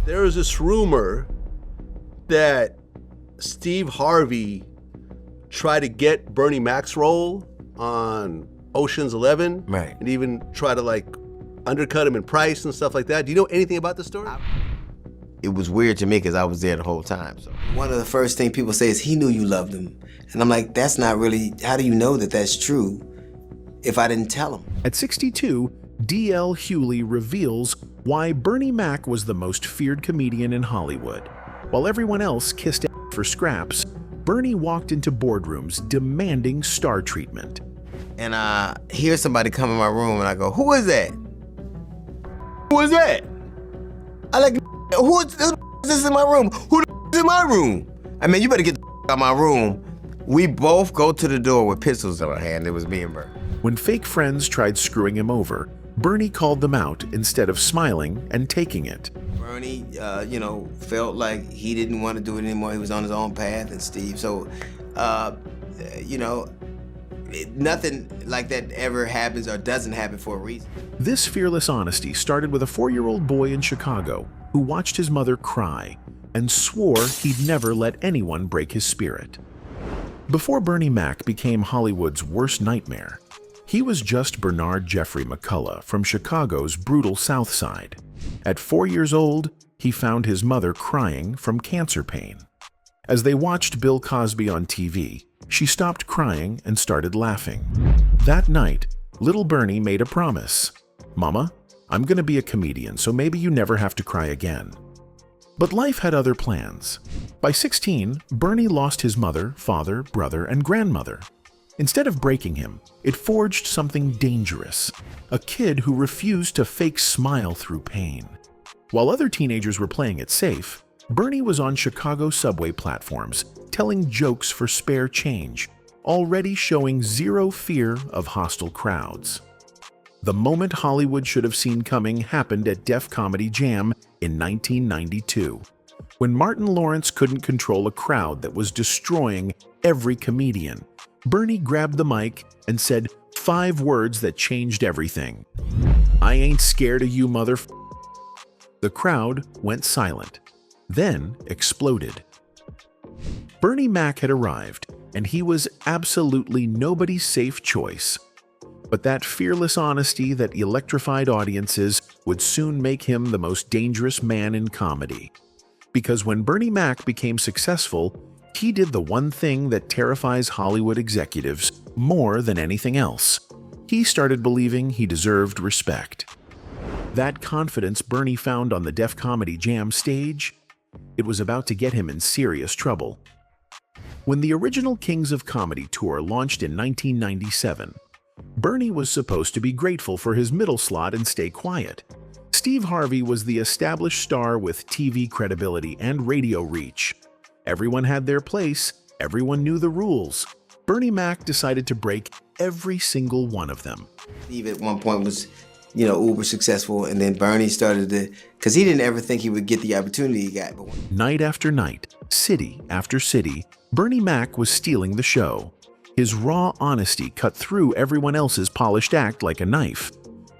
There was this rumor that Steve Harvey tried to get Bernie Mac's role on Ocean's 11, right, and even try to like undercut him in price and stuff like that. Do you know anything about the story? It was weird to me because I was there the whole time. So one of the first things people say is he knew you loved him, and I'm like, that's not really. How do you know that that's true if I didn't tell him? At 62, D.L. Hughley reveals why Bernie Mac was the most feared comedian in Hollywood. While everyone else kissed for scraps, Bernie walked into boardrooms demanding star treatment. And I hear somebody come in my room and I go, who is that? Who is that? I like, who is this in my room? Who is in my room? I mean, you better get the out of my room. We both go to the door with pistols in our hand. It was me and Bernie. When fake friends tried screwing him over, Bernie called them out instead of smiling and taking it. Bernie, felt like he didn't want to do it anymore. He was on his own path, and Steve. So, nothing like that ever happens or doesn't happen for a reason. This fearless honesty started with a 4-year-old boy in Chicago who watched his mother cry and swore he'd never let anyone break his spirit. Before Bernie Mac became Hollywood's worst nightmare, he was just Bernard Jeffrey McCullough from Chicago's brutal South Side. At 4 years old, he found his mother crying from cancer pain. As they watched Bill Cosby on TV, she stopped crying and started laughing. That night, little Bernie made a promise. "Mama, I'm gonna be a comedian, so maybe you never have to cry again." But life had other plans. By 16, Bernie lost his mother, father, brother, and grandmother. Instead of breaking him, it forged something dangerous, a kid who refused to fake smile through pain. While other teenagers were playing it safe, Bernie was on Chicago subway platforms, telling jokes for spare change, already showing zero fear of hostile crowds. The moment Hollywood should have seen coming happened at Def Comedy Jam in 1992, when Martin Lawrence couldn't control a crowd that was destroying every comedian. Bernie grabbed the mic and said 5 words that changed everything. "I ain't scared of you, mother." The crowd went silent, then exploded. Bernie Mac had arrived, and he was absolutely nobody's safe choice. But that fearless honesty that electrified audiences would soon make him the most dangerous man in comedy. Because when Bernie Mac became successful, he did the one thing that terrifies Hollywood executives more than anything else. He started believing he deserved respect. That confidence Bernie found on the Def Comedy Jam stage, it was about to get him in serious trouble. When the original Kings of Comedy tour launched in 1997, Bernie was supposed to be grateful for his middle slot and stay quiet. Steve Harvey was the established star with TV credibility and radio reach. Everyone had their place, everyone knew the rules. Bernie Mac decided to break every single one of them. Steve at one point was, uber successful, and then Bernie started to, because he didn't ever think he would get the opportunity he got. Night after night, city after city, Bernie Mac was stealing the show. His raw honesty cut through everyone else's polished act like a knife.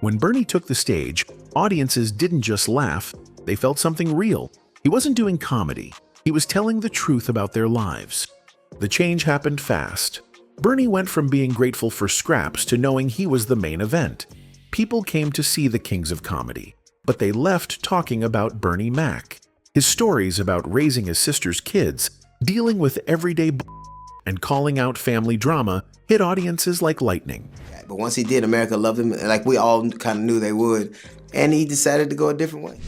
When Bernie took the stage, audiences didn't just laugh, they felt something real. He wasn't doing comedy, he was telling the truth about their lives. The change happened fast. Bernie went from being grateful for scraps to knowing he was the main event. People came to see the Kings of Comedy, but they left talking about Bernie Mac. His stories about raising his sister's kids, dealing with everyday and calling out family drama hit audiences like lightning. But once he did, America loved him, like we all kind of knew they would, and he decided to go a different way.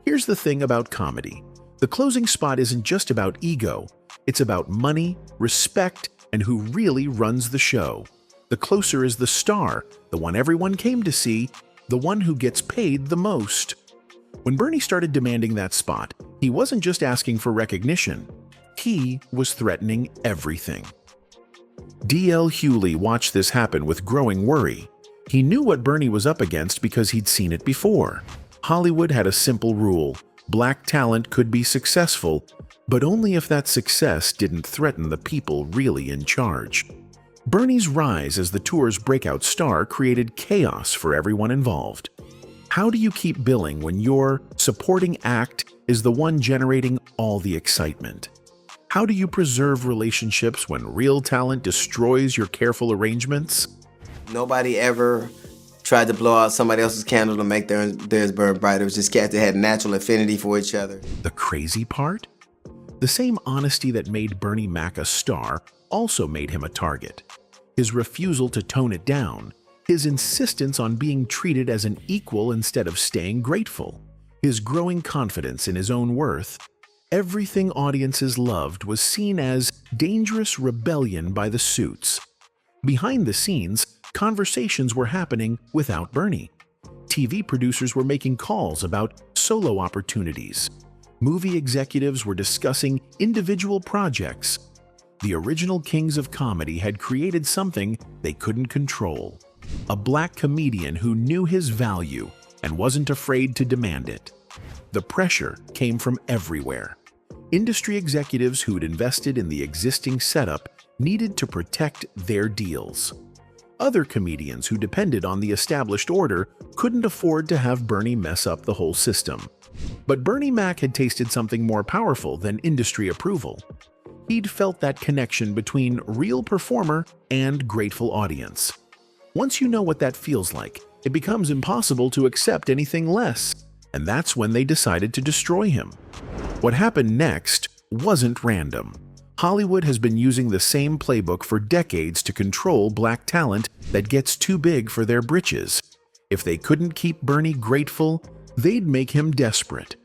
Here's the thing about comedy. The closing spot isn't just about ego, it's about money, respect, and who really runs the show. The closer is the star, the one everyone came to see, the one who gets paid the most. When Bernie started demanding that spot, he wasn't just asking for recognition. He was threatening everything. D.L. Hughley watched this happen with growing worry. He knew what Bernie was up against because he'd seen it before. Hollywood had a simple rule: black talent could be successful, but only if that success didn't threaten the people really in charge. Bernie's rise as the tour's breakout star created chaos for everyone involved. How do you keep billing when your supporting act is the one generating all the excitement? How do you preserve relationships when real talent destroys your careful arrangements? Nobody ever tried to blow out somebody else's candle to make theirs burn bright. It was just cats that had natural affinity for each other. The crazy part? The same honesty that made Bernie Mac a star also made him a target. His refusal to tone it down, his insistence on being treated as an equal instead of staying grateful, his growing confidence in his own worth, everything audiences loved was seen as dangerous rebellion by the suits. Behind the scenes, conversations were happening without Bernie. TV producers were making calls about solo opportunities. Movie executives were discussing individual projects. The original kings of comedy had created something they couldn't control. A black comedian who knew his value and wasn't afraid to demand it. The pressure came from everywhere. Industry executives who'd invested in the existing setup needed to protect their deals. Other comedians who depended on the established order couldn't afford to have Bernie mess up the whole system. But Bernie Mac had tasted something more powerful than industry approval. He'd felt that connection between real performer and grateful audience. Once you know what that feels like, it becomes impossible to accept anything less. And that's when they decided to destroy him. What happened next wasn't random. Hollywood has been using the same playbook for decades to control black talent that gets too big for their britches. If they couldn't keep Bernie grateful, they'd make him desperate.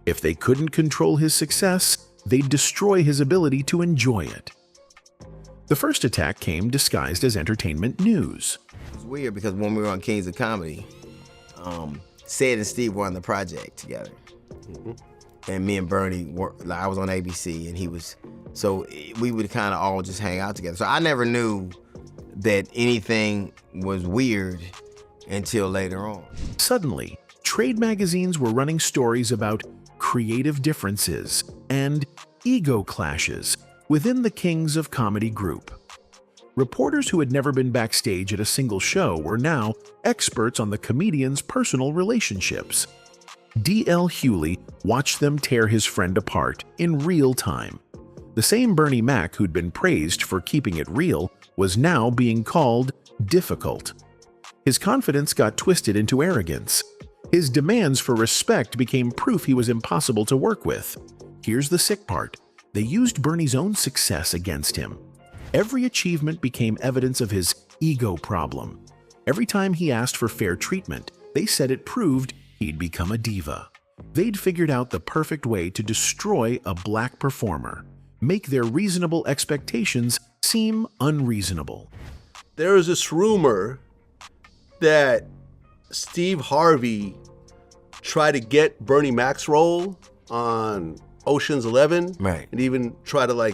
If they couldn't control his success, they'd destroy his ability to enjoy it. The first attack came disguised as entertainment news. It's weird because when we were on Kings of Comedy, Sid and Steve were on the project together. And me and Bernie were, like, I was on ABC and he was, so we would kind of all just hang out together. So I never knew that anything was weird until later on. Suddenly, trade magazines were running stories about creative differences and ego clashes within the Kings of Comedy group. Reporters who had never been backstage at a single show were now experts on the comedians' personal relationships. D.L. Hughley watched them tear his friend apart in real time. The same Bernie Mac who'd been praised for keeping it real was now being called difficult. His confidence got twisted into arrogance. His demands for respect became proof he was impossible to work with. Here's the sick part. They used Bernie's own success against him. Every achievement became evidence of his ego problem. Every time he asked for fair treatment, they said it proved he'd become a diva. They'd figured out the perfect way to destroy a black performer, make their reasonable expectations seem unreasonable. There is this rumor that Steve Harvey tried to get Bernie Mac's role on Ocean's 11, Right. and even try to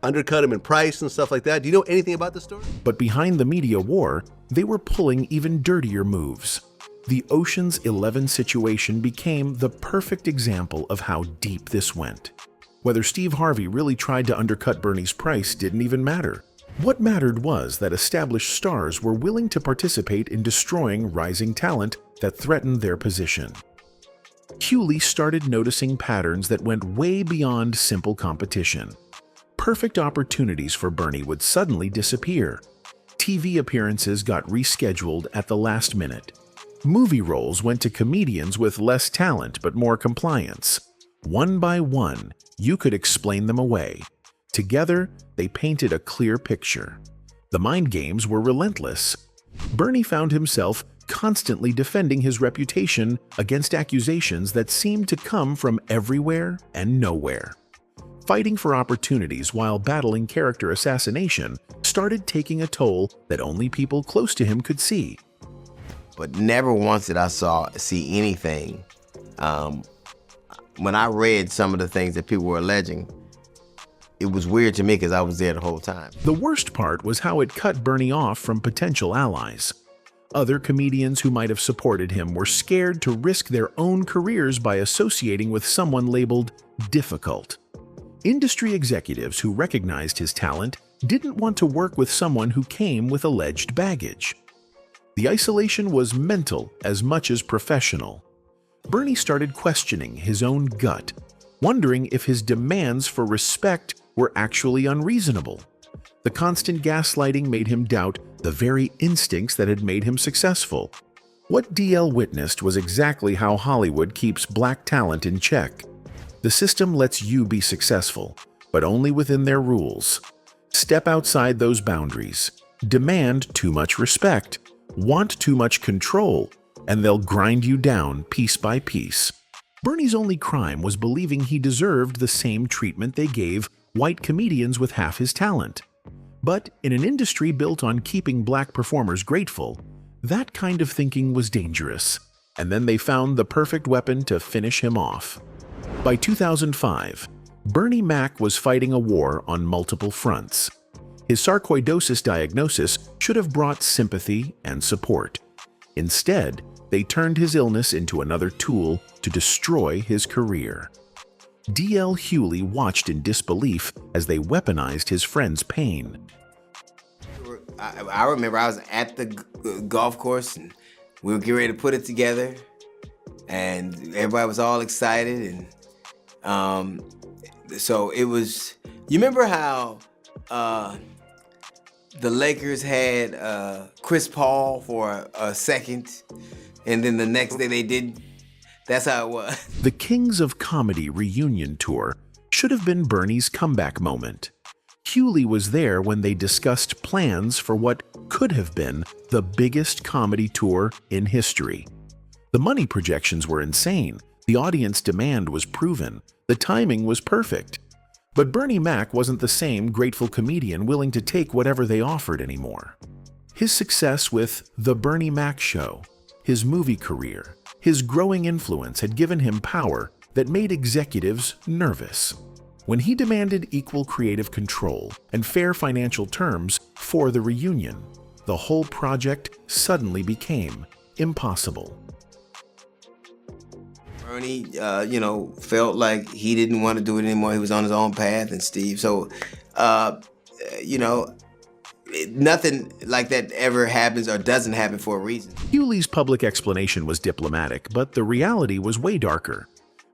undercut him in price and stuff like that. Do you know anything about this story? But behind the media war, they were pulling even dirtier moves. The Ocean's 11 situation became the perfect example of how deep this went. Whether Steve Harvey really tried to undercut Bernie's price didn't even matter. What mattered was that established stars were willing to participate in destroying rising talent that threatened their position. Hughley started noticing patterns that went way beyond simple competition. Perfect opportunities for Bernie would suddenly disappear. TV appearances got rescheduled at the last minute. Movie roles went to comedians with less talent but more compliance. One by one, you could explain them away. Together, they painted a clear picture. The mind games were relentless. Bernie found himself constantly defending his reputation against accusations that seemed to come from everywhere and nowhere. Fighting for opportunities while battling character assassination started taking a toll that only people close to him could see. But never once did I see anything. When I read some of the things that people were alleging, it was weird to me because I was there the whole time. The worst part was how it cut Bernie off from potential allies. Other comedians who might have supported him were scared to risk their own careers by associating with someone labeled difficult. Industry executives who recognized his talent didn't want to work with someone who came with alleged baggage. The isolation was mental as much as professional. Bernie started questioning his own gut, wondering if his demands for respect were actually unreasonable. The constant gaslighting made him doubt the very instincts that had made him successful. What DL witnessed was exactly how Hollywood keeps black talent in check. The system lets you be successful, but only within their rules. Step outside those boundaries, demand too much respect, want too much control, and they'll grind you down piece by piece. Bernie's only crime was believing he deserved the same treatment they gave white comedians with half his talent. But in an industry built on keeping black performers grateful, that kind of thinking was dangerous, and then they found the perfect weapon to finish him off. By 2005, Bernie Mac was fighting a war on multiple fronts. His sarcoidosis diagnosis should have brought sympathy and support. Instead, they turned his illness into another tool to destroy his career. DL Hughley watched in disbelief as they weaponized his friend's pain. I remember I was at the golf course and we were getting ready to put it together, and everybody was all excited, and so it was. You remember how the Lakers had Chris Paul for a second, and then the next day they didn't? That's how it was. The Kings of Comedy reunion tour should have been Bernie's comeback moment. Hughley was there when they discussed plans for what could have been the biggest comedy tour in history. The money projections were insane, the audience demand was proven, the timing was perfect. But Bernie Mac wasn't the same grateful comedian willing to take whatever they offered anymore. His success with The Bernie Mac Show, his movie career, his growing influence had given him power that made executives nervous. When he demanded equal creative control and fair financial terms for the reunion, the whole project suddenly became impossible. Bernie, felt like he didn't want to do it anymore. He was on his own path, and Steve. So, nothing like that ever happens or doesn't happen for a reason. Hughley's public explanation was diplomatic, but the reality was way darker.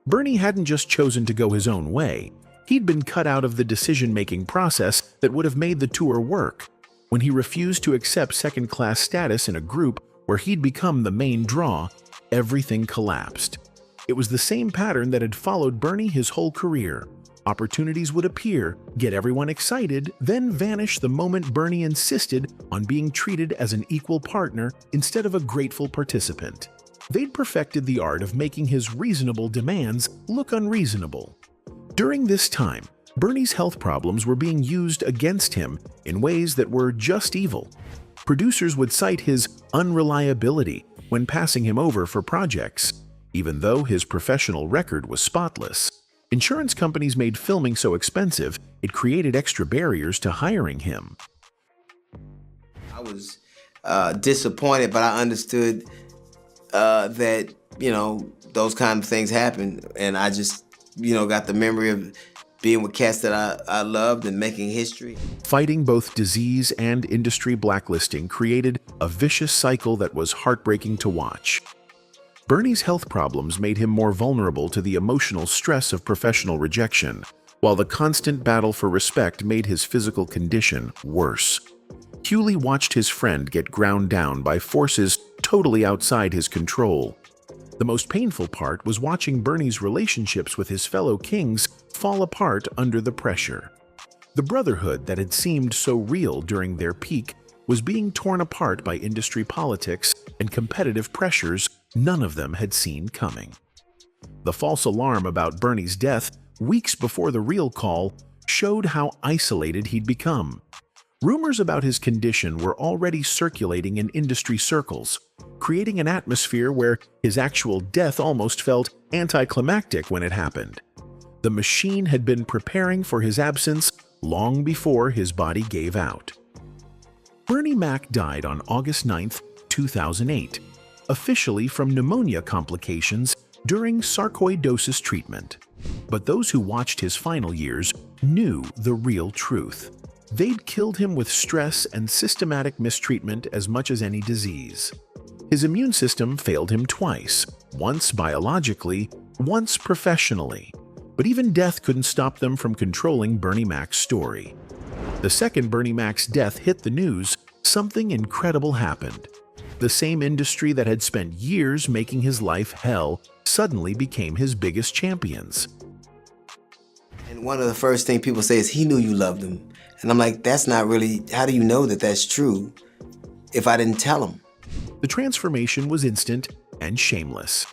Bernie hadn't just chosen to go his own way. He'd been cut out of the decision-making process that would have made the tour work. When he refused to accept second-class status in a group where he'd become the main draw, everything collapsed. It was the same pattern that had followed Bernie his whole career. Opportunities would appear, get everyone excited, then vanish the moment Bernie insisted on being treated as an equal partner instead of a grateful participant. They'd perfected the art of making his reasonable demands look unreasonable. During this time, Bernie's health problems were being used against him in ways that were just evil. Producers would cite his unreliability when passing him over for projects, even though his professional record was spotless. Insurance companies made filming so expensive, it created extra barriers to hiring him. I was disappointed, but I understood that, those kind of things happen, and I just got the memory of being with cats that I loved and making history. Fighting both disease and industry blacklisting created a vicious cycle that was heartbreaking to watch. Bernie's health problems made him more vulnerable to the emotional stress of professional rejection, while the constant battle for respect made his physical condition worse. Hughley watched his friend get ground down by forces totally outside his control. The most painful part was watching Bernie's relationships with his fellow kings fall apart under the pressure. The brotherhood that had seemed so real during their peak was being torn apart by industry politics and competitive pressures none of them had seen coming. The false alarm about Bernie's death weeks before the real call showed how isolated he'd become. Rumors about his condition were already circulating in industry circles, creating an atmosphere where his actual death almost felt anticlimactic when it happened. The machine had been preparing for his absence long before his body gave out. Bernie Mac died on August 9, 2008, officially from pneumonia complications during sarcoidosis treatment. But those who watched his final years knew the real truth. They'd killed him with stress and systematic mistreatment as much as any disease. His immune system failed him twice, once biologically, once professionally. But even death couldn't stop them from controlling Bernie Mac's story. The second Bernie Mac's death hit the news, something incredible happened. The same industry that had spent years making his life hell suddenly became his biggest champions. And one of the first things people say is, he knew you loved him. And I'm like, that's not really, how do you know that that's true if I didn't tell him? The transformation was instant and shameless.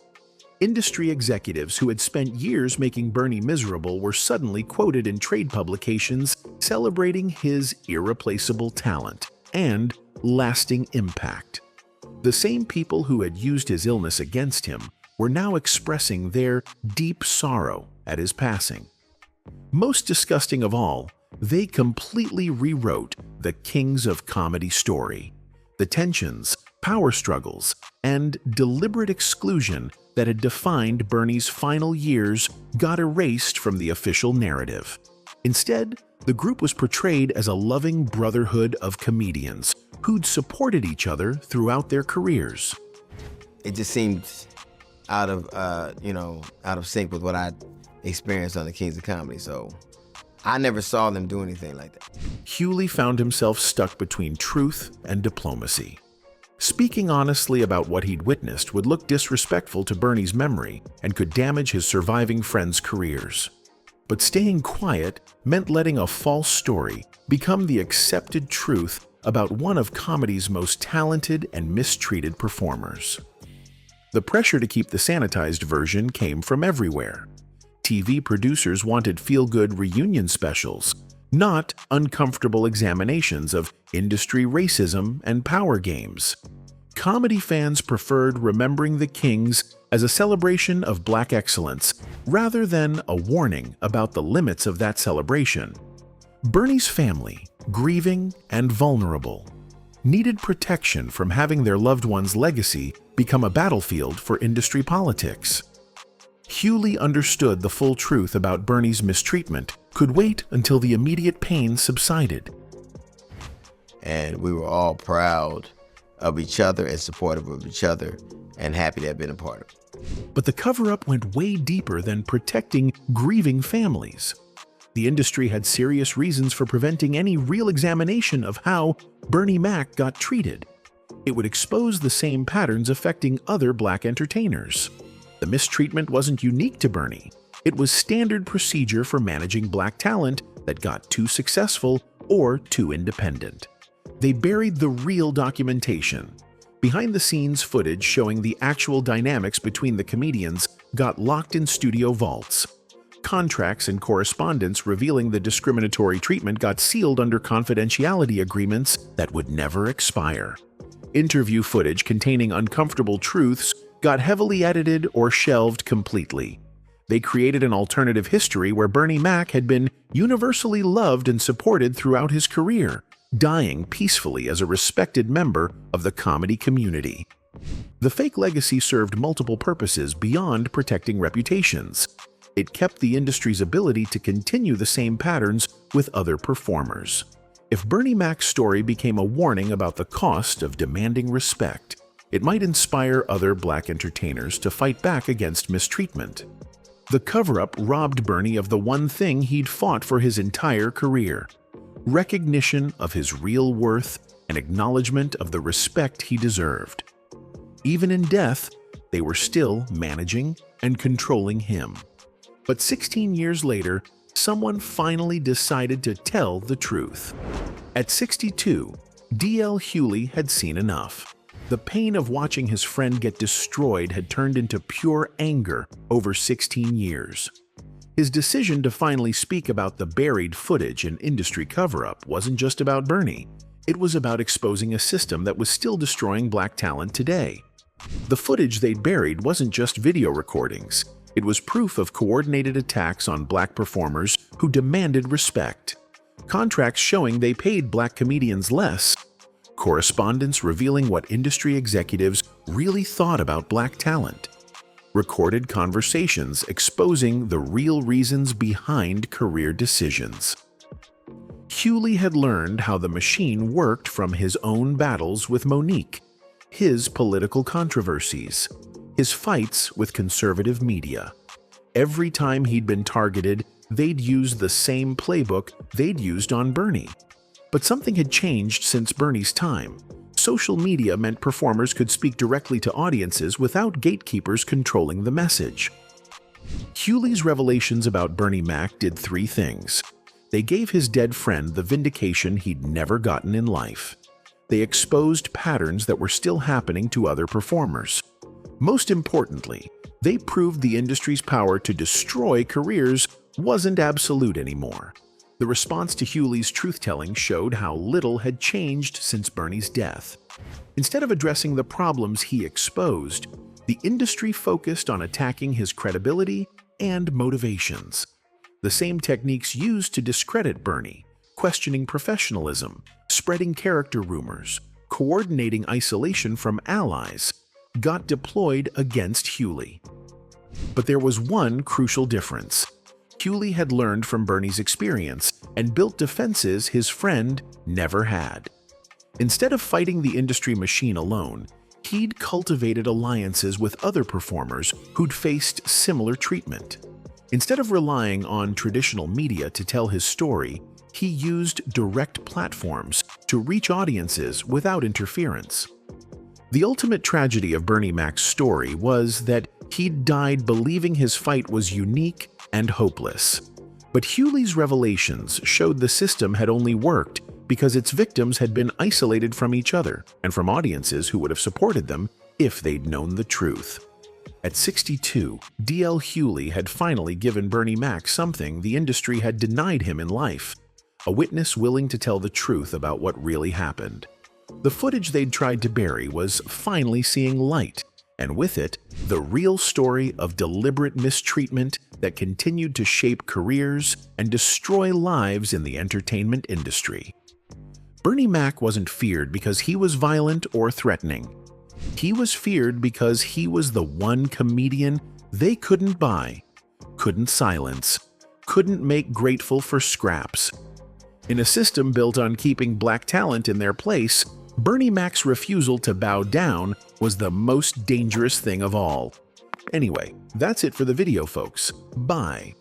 Industry executives who had spent years making Bernie miserable were suddenly quoted in trade publications celebrating his irreplaceable talent and lasting impact. The same people who had used his illness against him were now expressing their deep sorrow at his passing. Most disgusting of all, they completely rewrote the Kings of Comedy story. The tensions, power struggles, and deliberate exclusion that had defined Bernie's final years got erased from the official narrative. Instead, the group was portrayed as a loving brotherhood of comedians who'd supported each other throughout their careers. It just seemed out of sync with what I experienced on the Kings of Comedy. So I never saw them do anything like that. Hughley found himself stuck between truth and diplomacy. Speaking honestly about what he'd witnessed would look disrespectful to Bernie's memory and could damage his surviving friends' careers. But staying quiet meant letting a false story become the accepted truth about one of comedy's most talented and mistreated performers. The pressure to keep the sanitized version came from everywhere. TV producers wanted feel-good reunion specials, not uncomfortable examinations of industry racism and power games. Comedy fans preferred remembering the Kings as a celebration of Black excellence rather than a warning about the limits of that celebration. Bernie's family, grieving and vulnerable, needed protection from having their loved one's legacy become a battlefield for industry politics. Hughley understood the full truth about Bernie's mistreatment could wait until the immediate pain subsided. And we were all proud of each other and supportive of each other and happy to have been a part of it. But the cover-up went way deeper than protecting grieving families. The industry had serious reasons for preventing any real examination of how Bernie Mac got treated. It would expose the same patterns affecting other Black entertainers. The mistreatment wasn't unique to Bernie. It was standard procedure for managing Black talent that got too successful or too independent. They buried the real documentation. Behind-the-scenes footage showing the actual dynamics between the comedians got locked in studio vaults. Contracts and correspondence revealing the discriminatory treatment got sealed under confidentiality agreements that would never expire. Interview footage containing uncomfortable truths got heavily edited or shelved completely. They created an alternative history where Bernie Mac had been universally loved and supported throughout his career, dying peacefully as a respected member of the comedy community. The fake legacy served multiple purposes beyond protecting reputations. It kept the industry's ability to continue the same patterns with other performers. If Bernie Mac's story became a warning about the cost of demanding respect, it might inspire other Black entertainers to fight back against mistreatment. The cover-up robbed Bernie of the one thing he'd fought for his entire career: recognition of his real worth and acknowledgement of the respect he deserved. Even in death, they were still managing and controlling him. But 16 years later, someone finally decided to tell the truth. At 62, D.L. Hughley had seen enough. The pain of watching his friend get destroyed had turned into pure anger over 16 years. His decision to finally speak about the buried footage and industry cover-up wasn't just about Bernie. It was about exposing a system that was still destroying Black talent today. The footage they'd buried wasn't just video recordings. It was proof of coordinated attacks on Black performers who demanded respect. Contracts showing they paid Black comedians less. Correspondence revealing what industry executives really thought about Black talent. Recorded conversations exposing the real reasons behind career decisions. Hughley had learned how the machine worked from his own battles with Monique, his political controversies, his fights with conservative media. Every time he'd been targeted, they'd used the same playbook they'd used on Bernie. But something had changed since Bernie's time. Social media meant performers could speak directly to audiences without gatekeepers controlling the message. Hughley's revelations about Bernie Mac did three things. They gave his dead friend the vindication he'd never gotten in life. They exposed patterns that were still happening to other performers. Most importantly, they proved the industry's power to destroy careers wasn't absolute anymore. The response to Hughley's truth-telling showed how little had changed since Bernie's death. Instead of addressing the problems he exposed, the industry focused on attacking his credibility and motivations. The same techniques used to discredit Bernie, questioning professionalism, spreading character rumors, coordinating isolation from allies, got deployed against Hughley. But there was one crucial difference. Hughley had learned from Bernie's experience and built defenses his friend never had. Instead of fighting the industry machine alone, he'd cultivated alliances with other performers who'd faced similar treatment. Instead of relying on traditional media to tell his story, he used direct platforms to reach audiences without interference. The ultimate tragedy of Bernie Mac's story was that he'd died believing his fight was unique and hopeless. But Hughley's revelations showed the system had only worked because its victims had been isolated from each other and from audiences who would have supported them if they'd known the truth. At 62, D.L. Hughley had finally given Bernie Mac something the industry had denied him in life: a witness willing to tell the truth about what really happened. The footage they'd tried to bury was finally seeing light, and with it, the real story of deliberate mistreatment that continued to shape careers and destroy lives in the entertainment industry. Bernie Mac wasn't feared because he was violent or threatening. He was feared because he was the one comedian they couldn't buy, couldn't silence, couldn't make grateful for scraps. In a system built on keeping black talent in their place, Bernie Mac's refusal to bow down was the most dangerous thing of all. Anyway, that's it for the video, folks. Bye.